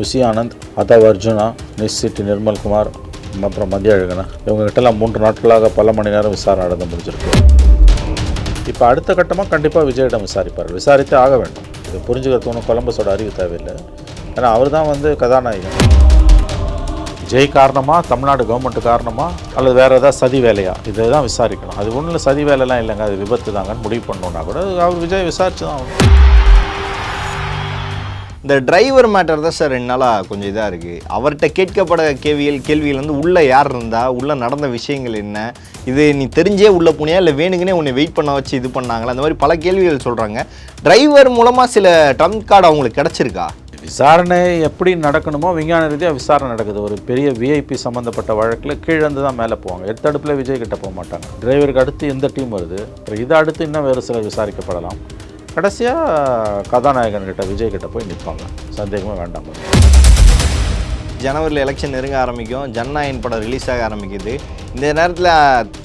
Bussy Anand, அதவ் Arjuna, Nishith Nirmalkumar, அப்புறம் மத்திய அழகனா, இவங்ககிட்டலாம் 3 நாட்களாக பல மணி நேரம் விசாரணை நடந்து முடிஞ்சிருக்கு. இப்போ அடுத்த கட்டமாக கண்டிப்பாக விஜயிடம் விசாரிப்பார், விசாரித்தே ஆக வேண்டும். இது புரிஞ்சுக்கிறதுக்கு ஒன்றும் கொலம்பஸோட அறிவு தேவையில்லை. ஏன்னா அவர் தான் கதாநாயகன். விஜய் காரணமா, தமிழ்நாடு கவர்மெண்ட் காரணமா, அல்லது வேறு ஏதாவது சதி வேலையா, இதை தான் விசாரிக்கணும். அது ஒன்றும் சதி வேலைலாம் இல்லைங்க, அது விபத்து தாங்கன்னு முடிவு பண்ணணுன்னா கூட அவர் விஜய் விசாரிச்சு தான் ஆகணும். இந்த டிரைவர் மேட்டர் தான் சார் 2 நாளாக கொஞ்சம் இதாக இருக்குது. அவர்கிட்ட கேட்கப்பட கேள்விகள் உள்ளே யார் இருந்தா, உள்ளே நடந்த விஷயங்கள் என்ன, இது நீ தெரிஞ்சே உள்ளே போனியா இல்லை வேணுங்கன்னே உன்னை வெயிட் பண்ண வச்சு இது பண்ணாங்களா, அந்த மாதிரி பல கேள்விகள் சொல்கிறாங்க. டிரைவர் மூலமாக சில ட்ரம்ப் கார்டு அவங்களுக்கு கிடச்சிருக்கா? விசாரணை எப்படி நடக்கணுமோ விஞ்ஞான ரீதியாக விசாரணை நடக்குது. ஒரு பெரிய விஐபி சம்மந்தப்பட்ட வழக்கில் கீழேருந்து தான் மேலே போவாங்க. எடுத்தடுப்பில் விஜய் கிட்ட போக மாட்டாங்க. டிரைவருக்கு அடுத்து எந்த டீம் வருது, இதை அடுத்து இன்னும் வேறு சிலர் விசாரிக்கப்படலாம். கடைசியாக கதாநாயகன்கிட்ட விஜய் கிட்ட போய் நிற்பாங்க. சந்தேகமே வேண்டாம். ஜனவரியில் எலெக்ஷன் நெருங்க ஆரம்பிக்கும், ஜனநாயகன் படம் ரிலீஸ் ஆக ஆரம்பிக்குது. இந்த நேரத்தில்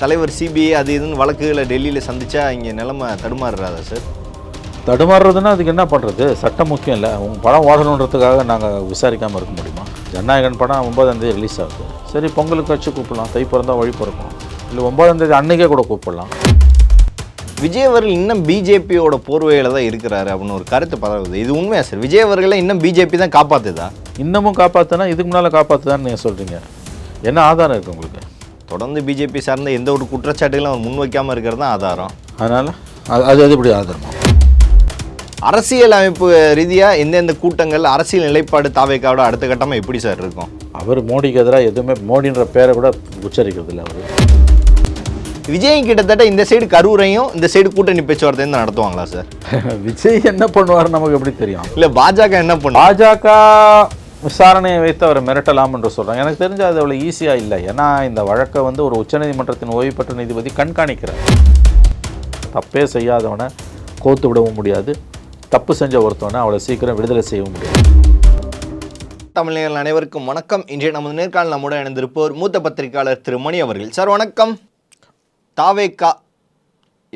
தலைவர் சிபிஐ அது இதுன்னு வழக்குகளை டெல்லியில் சந்தித்தா இங்கே நிலைமை தடுமாறுறாதா சார்? தடுமாறுறதுன்னா அதுக்கு என்ன பண்ணுறது? சட்டம் முக்கியம் இல்லை. உங்கள் படம் ஓடணுன்றதுக்காக நாங்கள் விசாரிக்காமல் இருக்க முடியுமா? ஜனநாயகன் படம் 9ஆம் தேதி ரிலீஸ் ஆகுது. சரி, பொங்கலுக்கு வச்சு கூப்பிடலாம், தை பிறந்தா வழி பிறக்கும். இல்லை 9ஆம் தேதி அன்றைக்கே கூட கூப்பிடலாம். விஜய் அவர்கள் இன்னும் பிஜேபியோட போர்வையில் தான் இருக்கிறாரு அப்படின்னு ஒரு கருத்து பரவுது. இது உண்மையா சார்? விஜய் அவர்களை இன்னும் பிஜேபி தான் காப்பாற்றுதா? இன்னமும் காப்பாற்றுனா இதுக்கு முன்னால் காப்பாற்றுதான்னு நீங்கள் சொல்கிறீங்க. என்ன ஆதாரம் இருக்குது உங்களுக்கு? தொடர்ந்து பிஜேபி சார்ந்த எந்த ஒரு குற்றச்சாட்டுகளும் அவர் முன்வைக்காமல் இருக்கிறது தான் ஆதாரம். அதனால் அது எப்படி ஆதாரமா? அரசியல் அமைப்பு ரீதியாக எந்தெந்த கூட்டங்கள், அரசியல் நிலைப்பாடு தாவேக்காவோட அடுத்த கட்டமாக எப்படி சார் இருக்கும்? அவர் மோடிக்கு எதிராக எதுவுமே மோடின்ற பேரை கூட உச்சரிக்கிறது இல்லை. அவர் விஜய் கிட்டத்தட்ட இந்த சைடு கரூரையும் இந்த சைடு கூட்டணி பேச்சுவார்த்தையும் தான் நடத்துவாங்களா சார்? விஜய் என்ன பண்ணுவார் நமக்கு எப்படி தெரியும்? இல்லை பாஜக என்ன பண்ணும்? பாஜக விசாரணையை வைத்து அவரை மிரட்டலாம் என்று சொல்கிறாங்க. எனக்கு தெரிஞ்சு அது அவ்வளோ ஈஸியாக இல்லை. ஏன்னா இந்த வழக்கை ஒரு உச்சநீதிமன்றத்தின் ஓய்வு பெற்ற நீதிபதி கண்காணிக்கிறார். தப்பே செய்யாதவனை கோத்து விடவும் முடியாது, தப்பு செஞ்ச ஒருத்தவனை அவ்வளோ சீக்கிரம் விடுதலை செய்யவும் முடியாது. தமிழர்கள் அனைவருக்கும் வணக்கம். இன்றைய நமது நேர்காணல் நம்முடன் இணைந்திருப்போர் மூத்த பத்திரிகையாளர் திரு மணி அவர்கள். சார் வணக்கம். தாவேக்கா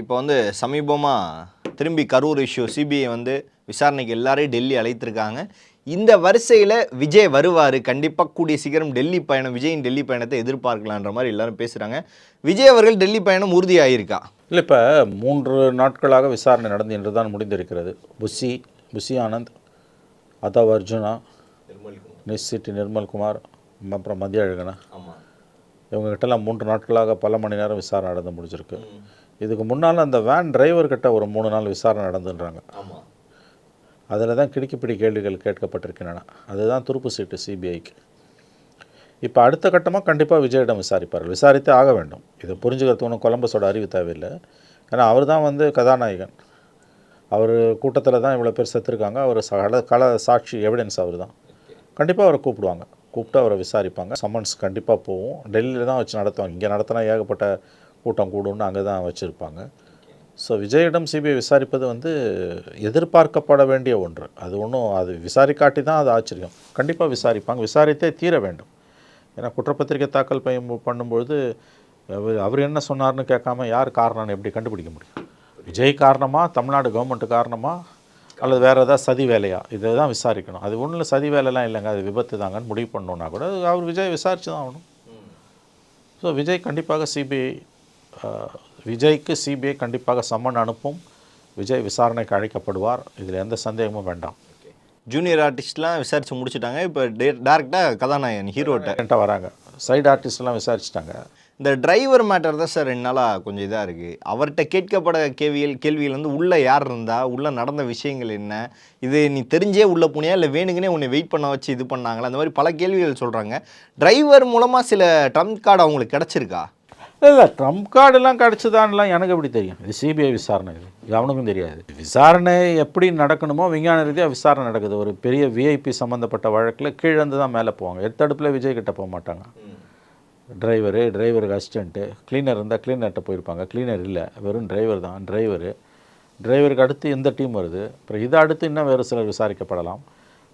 இப்போ சமீபமாக திரும்பி கரூர் இஷ்யூ சிபிஐ விசாரணைக்கு எல்லாரையும் டெல்லி அழைத்திருக்காங்க. இந்த வரிசையில் விஜய் வருவார், கண்டிப்பாக கூடிய சீக்கிரம் டெல்லி பயணம், விஜயின் டெல்லி பயணத்தை எதிர்பார்க்கலான்ற மாதிரி எல்லாரும் பேசுகிறாங்க. விஜய் அவர்கள் டெல்லி பயணம் உறுதியாகிருக்கா? இல்லை, இப்போ 3 நாட்களாக விசாரணை நடந்து என்று தான் முடிந்திருக்கிறது. புஷி ஆனந்த், அதவ் அர்ஜுனா, நிஷித் நிர்மல்குமார், அப்புறம் மத்திய அழகனா, இவங்ககிட்டலாம் 3 நாட்களாக பல மணி நேரம் விசாரணை நடந்து முடிஞ்சிருக்கு. இதுக்கு முன்னால் அந்த வேன் டிரைவர்கிட்ட ஒரு 3 நாள் விசாரணை நடந்துன்றாங்க. அதில் தான் கிடுக்கிப்பிடி கேள்விகள் கேட்கப்பட்டிருக்கின்றன. அதுதான் துருப்பு சீட்டு சிபிஐக்கு. இப்போ அடுத்த கட்டமாக கண்டிப்பாக விஜயிடம் விசாரிப்பார், விசாரித்தே ஆக வேண்டும். இதை புரிஞ்சுக்கிறதுக்கு ஒன்றும் கொலம்பஸோட அறிவு தேவையில்லை. ஏன்னா அவர் தான் கதாநாயகன். அவர் கூட்டத்தில் தான் இவ்வளோ பேர் செத்துருக்காங்க. அவர் கள சாட்சி, எவிடன்ஸ் அவர் தான். கண்டிப்பாக அவரை கூப்பிடுவாங்க, கூப்பிட்டு அவரை விசாரிப்பாங்க. சம்மன்ஸ் கண்டிப்பாக போகும். டெல்லியில் தான் வச்சு நடத்துவாங்க. இங்கே நடத்தினா ஏகப்பட்ட கூட்டம் கூடும்னு அங்கே தான் வச்சுருப்பாங்க. ஸோ விஜயிடம் சிபிஐ விசாரிப்பது எதிர்பார்க்கப்பட வேண்டிய ஒன்று. அது விசாரிக்காட்டி தான் அது ஆச்சரியம். கண்டிப்பாக விசாரிப்பாங்க, விசாரித்தே தீர வேண்டும். ஏன்னா குற்றப்பத்திரிகை தாக்கல் பண்ணும்பொழுது அவர் என்ன சொன்னார்னு கேட்காம யார் காரணம்னு எப்படி கண்டுபிடிக்க முடியும்? விஜய் காரணமா, தமிழ்நாடு கவர்மெண்ட் காரணமா, அல்லது வேறு ஏதாவது சதி வேலையா, இதை தான் விசாரிக்கணும். அது ஒன்றும் சதி வேலைலாம் இல்லைங்க, அது விபத்து தாங்கன்னு முடிவு பண்ணணுன்னா கூட அவர் விஜய் விசாரித்து தான் ஆகணும். ஸோ விஜய் கண்டிப்பாக விஜய்க்கு சிபிஐ கண்டிப்பாக சம்மன் அனுப்பும். விஜய் விசாரணைக்கு அழைக்கப்படுவார். இதில் எந்த சந்தேகமும் வேண்டாம். ஜூனியர் ஆர்டிஸ்ட்லாம் விசாரித்து முடிச்சுட்டாங்க. இப்போ டேரெக்டாக கதாநாயகன் ஹீரோட்ட வராங்க. சைடு ஆர்டிஸ்ட்லாம் விசாரிச்சிட்டாங்க. இந்த டிரைவர் மேட்டர் தான் சார் 2 நாளாக கொஞ்சம் இதாக இருக்குது. அவர்கிட்ட கேட்கப்பட கேள்விகள் உள்ளே யார் இருந்தா, உள்ளே நடந்த விஷயங்கள் என்ன, இது நீ தெரிஞ்சே உள்ளே போனியா இல்லை வேணுங்கன்னே உன்னை வெயிட் பண்ண வச்சு இது பண்ணாங்களா, அந்த மாதிரி பல கேள்விகள் சொல்கிறாங்க. டிரைவர் மூலமாக சில ட்ரம்ப் கார்டு அவங்களுக்கு கிடச்சிருக்கா? இல்லை, ட்ரம்ப் கார்டெல்லாம் கிடச்சிதான்லாம் எனக்கு எப்படி தெரியும்? இது சிபிஐ விசாரணை, இது அவனுக்கும் தெரியாது. விசாரணை எப்படி நடக்கணுமோ விஞ்ஞான ரீதியாக விசாரணை நடக்குது. ஒரு பெரிய விஐபி சம்மந்தப்பட்ட வழக்கில் கீழேருந்து தான் மேலே போவாங்க. எடுத்தடுப்பில் விஜய் கிட்ட போக மாட்டாங்க. டிரைவருக்கு அசிஸ்டண்ட்டு, கிளீனர் இருந்தால் கிளீனர்கிட்ட போயிருப்பாங்க. கிளீனர் இல்லை, வெறும் டிரைவர் தான். டிரைவருக்கு அடுத்து எந்த டீம் வருது, அப்புறம் இதை அடுத்து இன்னும் வேறு சிலர் விசாரிக்கப்படலாம்.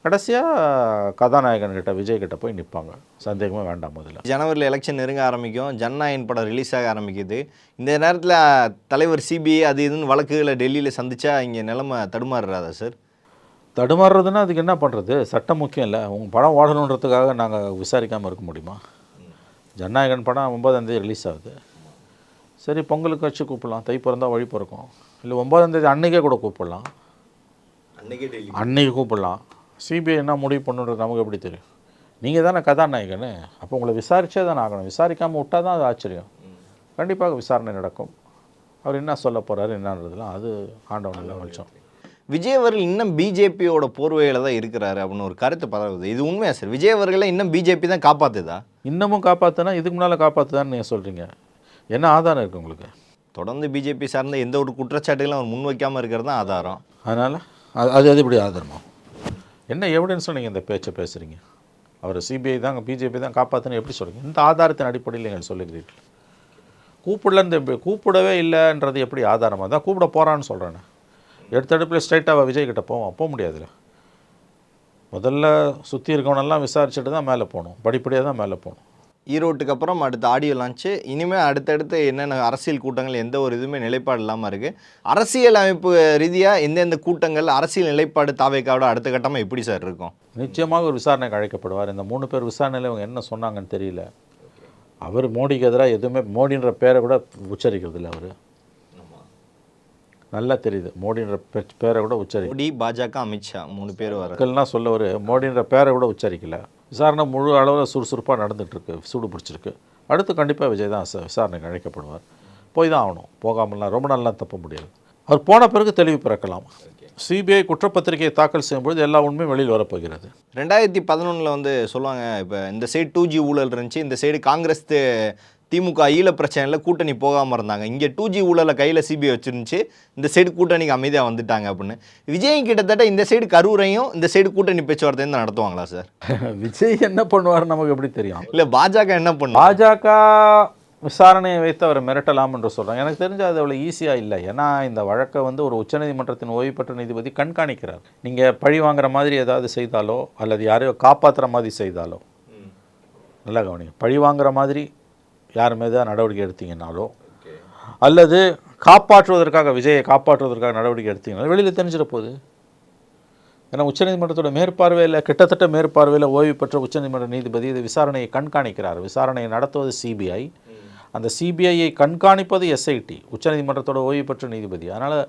கடைசியாக கதாநாயகன்கிட்ட விஜய் கிட்ட போய் நிற்பாங்க. சந்தேகமே வேண்டாம். முதல்ல ஜனவரியில் எலெக்ஷன் நெருங்க ஆரம்பிக்கும், ஜனநாயகன் படம் ரிலீஸ் ஆக ஆரம்பிக்குது. இந்த நேரத்தில் தலைவர் சிபிஐ அது இதுன்னு வழக்குகளை டெல்லியில் சந்தித்தா இங்கே நிலைமை தடுமாறுறாதா சார்? தடுமாறுறதுன்னா அதுக்கு என்ன பண்ணுறது? சட்டம் முக்கியம் இல்லை. உங்கள் படம் ஓடணுன்றதுக்காக நாங்கள் விசாரிக்காமல் இருக்க முடியுமா? ஜனநாயகன் படம் 9ஆம் தேதி ரிலீஸ் ஆகுது. சரி, பொங்கலுக்கு வச்சு கூப்பிடலாம், தை பிறந்தா வழி பிறக்கும். இல்லை 9ஆம் தேதி அன்றைக்கே கூட கூப்பிடலாம், அன்றைக்கி கூப்பிடலாம். சிபிஐ என்ன முடிவு பண்ணுன்றது நமக்கு எப்படி தெரியும்? நீங்கள் தானே கதாநாயகன்னு, அப்போ உங்களை விசாரித்தே தானே ஆகணும். விசாரிக்காமல் விட்டால் தான் அது ஆச்சரியம். கண்டிப்பாக விசாரணை நடக்கும். அவர் என்ன சொல்ல போகிறாரு என்னன்றதுலாம் அது ஆண்டவன் எல்லாம் வெளிச்சம். விஜய் அவர்கள் இன்னும் பிஜேபியோட போர்வையில் தான் இருக்கிறாரு அப்படின்னு ஒரு கருத்து பரவுது. இது உண்மையா சார்? விஜய் அவர்களை இன்னும் பிஜேபி தான் காப்பாற்றுதா? இன்னமும் காப்பாற்றுனா இதுக்கு முன்னால் காப்பாற்றுதான்னு நீங்கள் சொல்கிறீங்க. என்ன ஆதாரம் இருக்குது உங்களுக்கு? தொடர்ந்து பிஜேபி சார்ந்த எந்த ஒரு குற்றச்சாட்டுகளும் அவர் முன்வைக்காமல் இருக்கிறது தான் ஆதாரம். அதனால் அது அது எப்படி ஆதாரமா? என்ன எவிடன்ஸும் நீங்கள் இந்த பேச்சை பேசுகிறீங்க? அவர் சிபிஐ தான் பிஜேபி தான் காப்பாற்றுன்னு எப்படி சொல்கிறீங்க? இந்த ஆதாரத்தின் அடிப்படையில் நீங்கள் சொல்லுகிறீர்கள். கூப்பிடவே இல்லைன்றது எப்படி ஆதாரமாக தான் கூப்பிட போகிறான்னு சொல்கிறேன்னு. எடுத்தடுப்பில் ஸ்ட்ரைட்டாக விஜய் கிட்ட போக முடியாதுல்ல. முதல்ல சுற்றி இருக்கவனெல்லாம் விசாரிச்சுட்டு தான் மேலே போகணும், படிப்படியாக தான் மேலே போகணும். ஈரோட்டுக்கு அப்புறம் அடுத்த ஆடியோ லான்ச்சு. இனிமேல் அடுத்தடுத்து என்னென்ன அரசியல் கூட்டங்கள் எந்த ஒரு இதுவுமே நிலைப்பாடு இல்லாமல் இருக்குது. அரசியல் அமைப்பு ரீதியாக எந்தெந்த கூட்டங்கள் அரசியல் நிலைப்பாடு தாவேக்காவோட அடுத்த கட்டமாக எப்படி சார் இருக்கும்? நிச்சயமாக ஒரு விசாரணைக்கு அழைக்கப்படுவார். இந்த 3 பேர் விசாரணையில் இவங்க என்ன சொன்னாங்கன்னு தெரியல. அவர் மோடிக்கு எதிராக எதுவுமே மோடின்ற பேரை கூட உச்சரிக்கிறது இல்லை. அவர் நல்லா தெரியுது, மோடின்ற பேரை கூட உச்சரிக்க. மோடி, பாஜக, அமித்ஷா 3 பேர் மக்கள்லாம் சொல்லவர் மோடின்ற பேரை கூட உச்சரிக்கல. விசாரணை முழு அளவில் சுறுசுறுப்பாக நடந்துகிட்ருக்கு, சூடு பிடிச்சிருக்கு. அடுத்து கண்டிப்பாக விஜய் தான் விசாரணைக்கு அழைக்கப்படுவார். போய் தான் ஆகணும், போகாமலாம் ரொம்ப நாள்லாம் தப்ப முடியாது. அவர் போன பிறகு தெளிவு பிறக்கலாம். சிபிஐ குற்றப்பத்திரிகையை தாக்கல் செய்யும்போது எல்லா உண்மையும் வெளியில் வரப்போகிறது. 2011 வந்து சொல்லுவாங்க, இப்போ இந்த சைடு 2G ஊழல் இருந்துச்சு, இந்த சைடு காங்கிரஸ் திமுக ஈழ பிரச்சனையில் கூட்டணி போகாமல் இருந்தாங்க. இங்கே 2G ஊழலை கையில் சிபிஐ வச்சுருந்துச்சு, இந்த சைடு கூட்டணிக்கு அமைதியாக வந்துட்டாங்க அப்படின்னு. விஜய் கிட்டத்தட்ட இந்த சைடு கரூரையும் இந்த சைடு கூட்டணி பேச்சுவார்த்தையும் தான் நடத்துவாங்களா சார்? விஜய் என்ன பண்ணுவார் நமக்கு எப்படி தெரியும்? இல்லை பாஜக என்ன பண்ணும்? பாஜக விசாரணையை வைத்து அவரை மிரட்டலாம் என்று சொல்கிறாங்க. எனக்கு தெரிஞ்சு அது அவ்வளோ ஈஸியாக இல்லை. ஏன்னா இந்த வழக்கை வந்து ஒரு உச்சநீதிமன்றத்தின் ஓய்வு பெற்ற நீதிபதி கண்காணிக்கிறார். நீங்கள் பழி வாங்குற மாதிரி ஏதாவது செய்தாலோ அல்லது யாரையோ காப்பாற்றுற மாதிரி செய்தாலோ, நல்லா கவனிங்க, பழி வாங்குற மாதிரி யார் மீது நடவடிக்கை எடுத்தீங்கன்னாலோ அல்லது காப்பாற்றுவதற்காக விஜயை காப்பாற்றுவதற்காக நடவடிக்கை எடுத்தீங்கன்னா வெளியில் தெரிஞ்சிட போகுது. ஏன்னா உச்சநீதிமன்றத்தோட மேற்பார்வையில், கிட்டத்தட்ட மேற்பார்வையில் ஓய்வு பெற்ற உச்சநீதிமன்ற நீதிபதி இது விசாரணையை கண்காணிக்கிறார். விசாரணையை நடத்துவது சிபிஐ, அந்த சிபிஐயை கண்காணிப்பது எஸ்ஐடி, உச்சநீதிமன்றத்தோட ஓய்வு பெற்ற நீதிபதி. அதனால்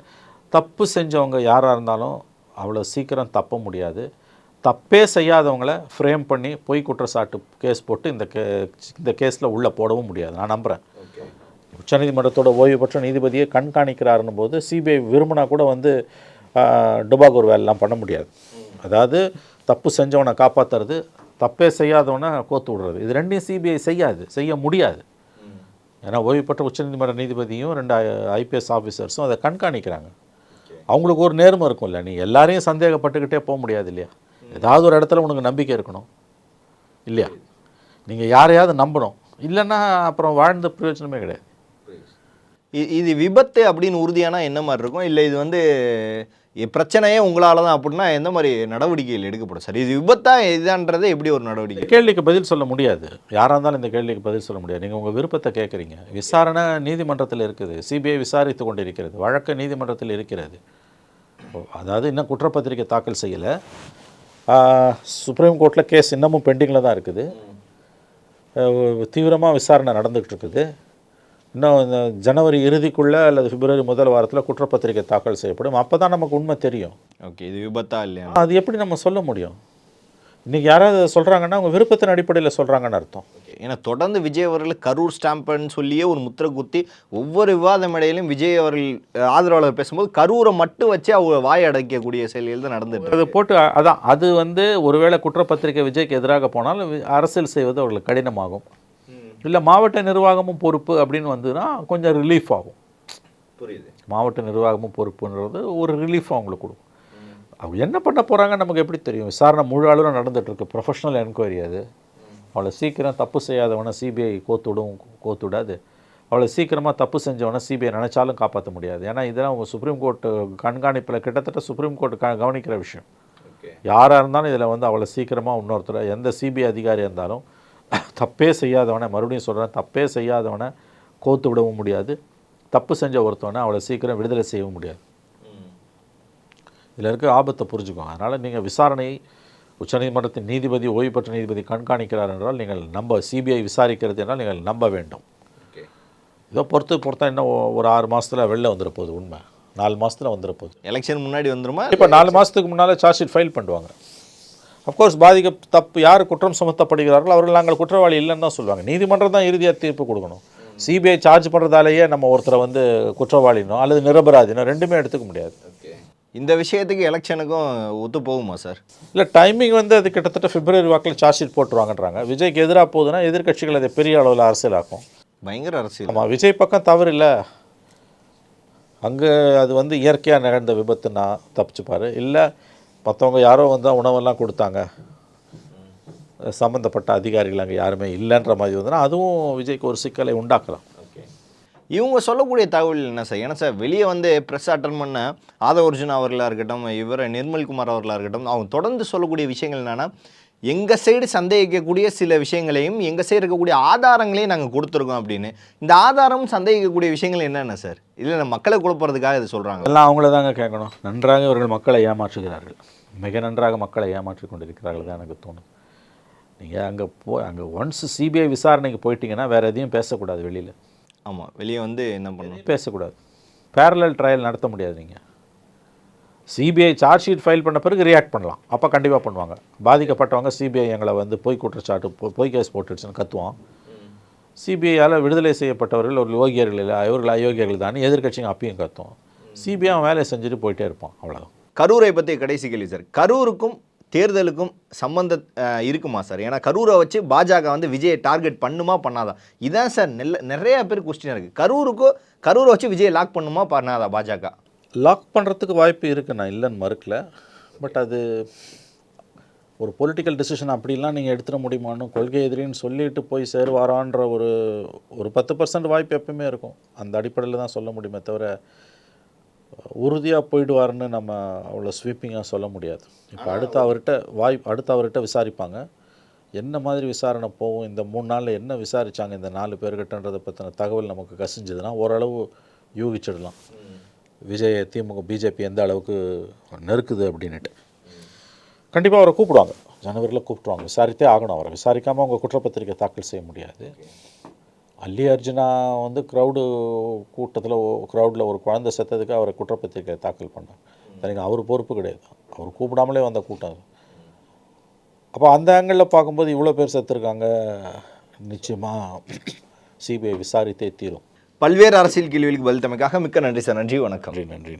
தப்பு செஞ்சவங்க யாராக இருந்தாலும் அவ்வளோ சீக்கிரம் தப்ப முடியாது. தப்பே செய்யாதவங்கள ஃப்ரேம் பண்ணி பொய் குற்றச்சாட்டு கேஸ் போட்டு இந்த கேஸில் உள்ளே போடவும் முடியாது. நான் நம்புகிறேன். உச்சநீதிமன்றத்தோட ஓய்வு பெற்ற நீதிபதியை கண்காணிக்கிறாருன்னும் போது சிபிஐ விரும்பினா கூட வந்து டுபாகூர் வேலைலாம் பண்ண முடியாது. அதாவது தப்பு செஞ்சவனை காப்பாற்றுறது, தப்பே செய்யாதவனை கோத்து விடுறது, இது ரெண்டையும் சிபிஐ செய்ய முடியாது. ஏன்னா ஓய்வு பெற்ற உச்சநீதிமன்ற நீதிபதியும் 2 ஐபிஎஸ் ஆஃபீஸர்ஸும் அதை கண்காணிக்கிறாங்க. அவங்களுக்கு ஒரு நேர்மை இருக்கும்ல, நீ எல்லாரையும் சந்தேகப்பட்டுக்கிட்டே போக முடியாது இல்லையா? ஏதாவது ஒரு இடத்துல உனக்கு நம்பிக்கை இருக்கணும் இல்லையா? நீங்கள் யாரையாவது நம்பணும், இல்லைன்னா அப்புறம் வாழ்ந்த பிரயோஜனமே கிடையாது. இது விபத்து அப்படின்னு உறுதியானா என்ன மாதிரி இருக்கும்? இல்லை இது வந்து பிரச்சனையே உங்களால் தான் அப்படின்னா எந்த மாதிரி நடவடிக்கைகள் எடுக்கப்படும் சார்? இது விபத்தா இதுன்றதை எப்படி ஒரு நடவடிக்கை? கேள்விக்கு பதில் சொல்ல முடியாது. யாராக இருந்தாலும் இந்த கேள்விக்கு பதில் சொல்ல முடியாது. நீங்கள் உங்கள் விருப்பத்தை கேட்குறீங்க. விசாரணை நீதிமன்றத்தில் இருக்குது, சிபிஐ விசாரித்து கொண்டு இருக்கிறது, வழக்கு நீதிமன்றத்தில் இருக்கிறது. அதாவது இன்னும் குற்றப்பத்திரிக்கை தாக்கல் செய்யலை, சுப்ரீம் கோர்ட்டில் கேஸ் இன்னமும் பெண்டிங்கில் தான் இருக்குது, தீவிரமாக விசாரணை நடந்துகிட்டு இருக்குது. இன்னும் இந்த ஜனவரி இறுதிக்குள்ளே அல்லது பிப்ரவரி முதல் வாரத்தில் குற்றப்பத்திரிக்கை தாக்கல் செய்யப்படும். அப்போ தான் நமக்கு உண்மை தெரியும். ஓகே, இது விபத்தா இல்லையா? அது எப்படி நம்ம சொல்ல முடியும்? இன்றைக்கி யாராவது சொல்கிறாங்கன்னா அவங்க விருப்பத்தின் அடிப்படையில் சொல்கிறாங்கன்னு அர்த்தம். ஏன்னா தொடர்ந்து விஜய் அவர்கள் கரூர் ஸ்டாம்புன்னு சொல்லியே ஒரு முத்திரை குத்தி ஒவ்வொரு விவாத மேடையிலும் விஜய் அவர்கள் ஆதரவாளர் பேசும்போது கரூரை மட்டும் வச்சு அவங்க வாய் அடைக்கக்கூடிய செயல்கள் தான் நடந்துட்டு அது போட்டு அதான் அது வந்து ஒருவேளை குற்றப்பத்திரிக்கை விஜய்க்கு எதிராக போனால் அரசியல் செய்வது அவர்களுக்கு கடினமாகும். இல்லை மாவட்ட நிர்வாகமும் பொறுப்பு அப்படின்னு வந்துன்னா கொஞ்சம் ரிலீஃப் ஆகும். புரியுது. மாவட்ட நிர்வாகமும் பொறுப்புன்றது ஒரு ரிலீஃப் அவங்களுக்கு கொடுக்கும். அவங்க என்ன பண்ண போகிறாங்க நமக்கு எப்படி தெரியும்? விசாரணை முழு அளவில் நடந்துகிட்ருக்கு, ப்ரொஃபஷனல் என்கொயரி. அது அவ்வளோ சீக்கிரம் தப்பு செய்யாதவனை சிபிஐ கோத்துவிடாது. அவ்வளோ சீக்கிரமாக தப்பு செஞ்சவனை சிபிஐ நினச்சாலும் காப்பாற்ற முடியாது. ஏன்னா இதெல்லாம் அவங்க சுப்ரீம் கோர்ட்டு கண்காணிப்பில் கிட்டத்தட்ட சுப்ரீம் கோர்ட்டு கவனிக்கிற விஷயம். யாராக இருந்தாலும் இதில் வந்து அவ்வளோ சீக்கிரமாக இன்னொருத்தர் எந்த சிபிஐ அதிகாரியாக இருந்தாலும் தப்பே செய்யாதவனை, மறுபடியும் சொல்கிறேன், தப்பே செய்யாதவனை கோத்து விடவும் முடியாது. தப்பு செஞ்ச ஒருத்தவனை அவ்வளோ சீக்கிரம் விடுதலை செய்யவும் முடியாது. இதில் இருக்க ஆபத்தை புரிஞ்சுக்கோங்க. அதனால் நீங்கள் விசாரணை உச்சநீதிமன்றத்தின் நீதிபதி, ஓய்வு பெற்ற நீதிபதி கண்காணிக்கிறார் என்றால் நீங்கள் சிபிஐ விசாரிக்கிறது என்றால் நீங்கள் நம்ப வேண்டும். இதோ பொறுத்தா இன்னும் ஒரு 6 மாதத்தில் வெளில வந்துட போகுது. உண்மை 4 மாதத்தில் வந்துட போகுது. எலெக்ஷன் முன்னாடி வந்துருமா? இப்போ 4 மாதத்துக்கு முன்னால் சார்ஜ் ஷீட் ஃபைல் பண்ணுவாங்க. அஃப்கோர்ஸ் தப்பு யார் குற்றம் சுமத்தப்படுகிறார்களோ அவர்கள் நாங்கள் குற்றவாளி இல்லைன்னு தான் சொல்லுவாங்க. நீதிமன்றம் தான் இறுதியாக தீர்ப்பு கொடுக்கணும். சிபிஐ சார்ஜ் பண்ணுறதாலேயே நம்ம ஒருத்தரை குற்றவாளினோ அல்லது நிரபராதினோ ரெண்டுமே எடுத்துக்க முடியாது. இந்த விஷயத்துக்கு எலெக்ஷனுக்கும் ஒத்து போகுமா சார்? இல்லை, டைமிங் அது கிட்டத்தட்ட பிப்ரவரி வாக்கில் சார்ஜ் ஷீட் போட்டுருவாங்கன்றாங்க. விஜய்க்கு எதிராக போகுதுன்னா எதிர்க்கட்சிகள் அதை பெரிய அளவில் அரசியலாக்கும். பயங்கர அரசியல். ஆமாம், விஜய் பக்கம் தவறு இல்லை. அங்கே அது இயற்கையாக நிகழ்ந்த விபத்துன்னா தப்பிச்சுப்பார். இல்லை மற்றவங்க யாரோ உணவெல்லாம் கொடுத்தாங்க, சம்மந்தப்பட்ட அதிகாரிகள் அங்கே யாருமே இல்லைன்ற மாதிரி அதுவும் விஜய்க்கு ஒரு சிக்கலை உண்டாக்கலாம். இவங்க சொல்லக்கூடிய தகவல் என்ன சார்? ஏன்னா சார் வெளியே ப்ரெஸ் அட்டன் பண்ண ஆதவர்ஜுனா அவர்களாக இருக்கட்டும், நிர்மல்குமார் அவர்களாக இருக்கட்டும், அவங்க தொடர்ந்து சொல்லக்கூடிய விஷயங்கள் என்னென்னா, எங்கள் சைடு சந்தேகிக்கக்கூடிய சில விஷயங்களையும் எங்கள் சைடு இருக்கக்கூடிய ஆதாரங்களையும் நாங்கள் கொடுத்துருக்கோம் அப்படின்னு. இந்த ஆதாரம் சந்தேகிக்கக்கூடிய விஷயங்கள் என்னென்ன சார்? இல்லை மக்களை குழப்பறதுக்காக இதை சொல்கிறாங்க. எல்லாம் அவங்கள தாங்க கேட்கணும். நன்றாக இவர்கள் மக்களை ஏமாற்றுகிறார்கள், மிக நன்றாக மக்களை ஏமாற்றி கொண்டிருக்கிறார்கள் தான் எனக்கு தோணும். நீங்கள் அங்கே ஒன்ஸ் சிபிஐ விசாரணைக்கு போயிட்டீங்கன்னா வேறு எதையும் பேசக்கூடாது. வெளியில் ஆமாம், வெளியே என்ன பண்ணணும், பேசக்கூடாது. பேரலல் ட்ரையல் நடத்த முடியாது. நீங்கள் சிபிஐ சார்ஜ் ஷீட் ஃபைல் பண்ண பிறகு ரியாக்ட் பண்ணலாம். அப்போ கண்டிப்பாக பண்ணுவாங்க. பாதிக்கப்பட்டவங்க சிபிஐ எங்களை பொய் குற்றச்சாட்டு பொய் கேஸ் போட்டுடுச்சுன்னு கத்துவோம். சிபிஐயால் விடுதலை செய்யப்பட்டவர்கள் ஒரு யோகியர்கள் இல்லை, இவர்கள் அயோக்கியர்கள் தான் எதிர்கட்சிங்க அப்பயும் கத்துவோம். சிபிஐ அவன் வேலையை செஞ்சுட்டு போயிட்டே இருப்பான். அவ்வளோதான். கரூரை பற்றி கடைசி கேள்வி சார். கரூருக்கும் தேர்தலுக்கும் சம்பந்தம் இருக்குமா சார்? ஏன்னா கரூரை வச்சு பாஜக விஜயை டார்கெட் பண்ணுமா பண்ணாதா? இதான் சார் நிறைய பேர் கொஸ்டின் இருக்குது. கரூரை வச்சு விஜயை லாக் பண்ணுமா பண்ணாதா பாஜக? லாக் பண்ணுறதுக்கு வாய்ப்பு இருக்குது, நான் இல்லைன்னு மறுக்கல. பட் அது ஒரு பொலிட்டிக்கல் டிசிஷன் அப்படிலாம் நீங்கள் எடுத்துட முடியுமான்னு, கொள்கை எதிரின்னு சொல்லிட்டு போய் சேருவாரான்ற ஒரு 10% வாய்ப்பு எப்பவுமே இருக்கும். அந்த அடிப்படையில் தான் சொல்ல முடியுமே தவிர உறுதியாக போயிடுவார்னு நம்ம அவ்வளோ ஸ்வீப்பிங்காக சொல்ல முடியாது. இப்போ அடுத்து அவர்கிட்ட விசாரிப்பாங்க. என்ன மாதிரி விசாரணை போகும், இந்த 3 நாளில் என்ன விசாரித்தாங்க இந்த 4 பேர்கிட்டன்றதை பற்றின தகவல் நமக்கு கசிஞ்சதுன்னா ஓரளவு யூகிச்சிடலாம் விஜய் பிஜேபி எந்த அளவுக்கு நெருக்குது அப்படின்ட்டு. கண்டிப்பாக அவரை கூப்பிடுவாங்க, ஜனவரியில் கூப்பிடுவாங்க. விசாரித்தே ஆகணும். அவரை விசாரிக்காமல் அவங்க குற்றப்பத்திரிக்கை தாக்கல் செய்ய முடியாது. அல்லி அர்ஜுனா க்ரௌடில் ஒரு குழந்தை செத்ததுக்கு அவரை குற்றப்பத்திரிக்கை தாக்கல் பண்ணார். சரிங்க, அவர் பொறுப்பு கிடையாது. அவர் கூப்பிடாமலே வந்த கூட்டம் அது. அப்போ அந்த ஆங்கிளில் பார்க்கும்போது இவ்வளோ பேர் செத்துருக்காங்க. நிச்சயமாக சிபிஐ விசாரித்தே தீரும். பல்வேறு அரசியல் கேள்விகளுக்கு பதில் தமைக்காக மிக்க நன்றி சார். நன்றி, வணக்கம். நன்றி.